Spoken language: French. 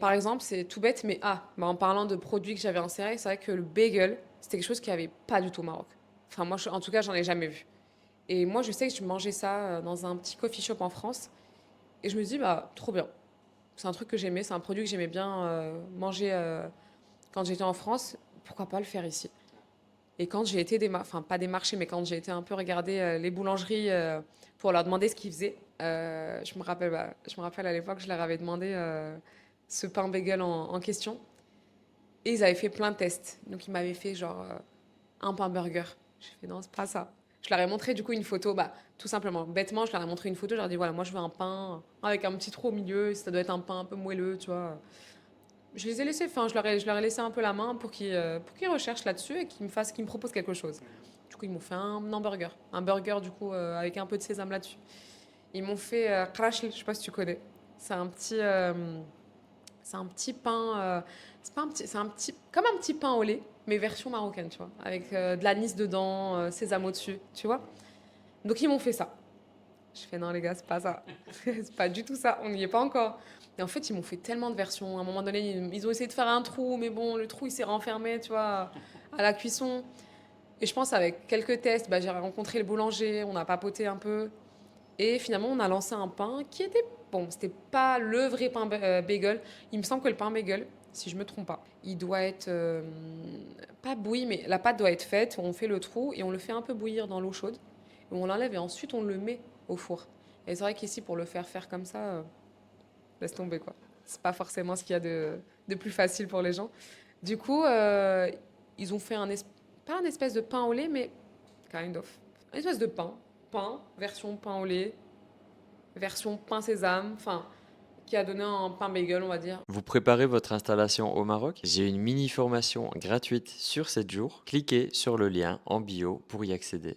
Par exemple, c'est tout bête, mais en parlant de produits que j'avais insérés, c'est vrai que le bagel, c'était quelque chose qu'il n'y avait pas du tout au Maroc. Enfin, moi, en tout cas, j'en ai jamais vu. Et moi, je sais que je mangeais ça dans un petit coffee shop en France. Et je me dis, bah, trop bien. C'est un truc que j'aimais, c'est un produit que j'aimais bien manger quand j'étais en France. Pourquoi pas le faire ici? Et quand j'ai été, enfin, pas démarcher, mais quand j'ai été un peu regarder les boulangeries pour leur demander ce qu'ils faisaient, je me rappelle à l'époque, je leur avais demandé ce pain bagel en question. Et ils avaient fait plein de tests. Donc ils m'avaient fait genre un pain burger. J'ai fait non, c'est pas ça. Je leur ai montré du coup une photo, bah tout simplement, bêtement, je leur ai montré une photo, je leur ai dit voilà, moi je veux un pain avec un petit trou au milieu, ça doit être un pain un peu moelleux, tu vois. Je les ai laissés, enfin, je leur ai laissé un peu la main pour qu'ils recherchent là-dessus et qu'ils me proposent quelque chose. Du coup, ils m'ont fait un hamburger. Un burger, du coup, avec un peu de sésame là-dessus. Ils m'ont fait krashli, je sais pas si tu connais. C'est un petit, euh, c'est un petit pain, c'est pas un petit, c'est un petit, comme un petit pain au lait, mais version marocaine, tu vois, avec de l'anis dedans, sésame au-dessus, tu vois. Donc ils m'ont fait ça. Je fais non les gars, c'est pas ça. C'est pas du tout ça, on n'y est pas encore. Et en fait, ils m'ont fait tellement de versions. À un moment donné, ils ont essayé de faire un trou, mais bon, le trou il s'est renfermé, tu vois, à la cuisson. Et je pense avec quelques tests, bah, j'ai rencontré le boulanger, on a papoté un peu. Et finalement, on a lancé un pain qui était bon. C'était pas le vrai pain bagel. Il me semble que le pain bagel, si je me trompe pas, il doit être pas bouilli, mais la pâte doit être faite. On fait le trou et on le fait un peu bouillir dans l'eau chaude. Et on l'enlève et ensuite on le met au four. Et c'est vrai qu'ici, pour le faire comme ça, laisse tomber quoi. C'est pas forcément ce qu'il y a de plus facile pour les gens. Du coup, ils ont fait pas un espèce de pain au lait, mais kind of. Une espèce de pain. Pain, version pain au lait, version pain sésame, enfin, qui a donné un pain bagel, on va dire. Vous préparez votre installation au Maroc? J'ai une mini formation gratuite sur 7 jours. Cliquez sur le lien en bio pour y accéder.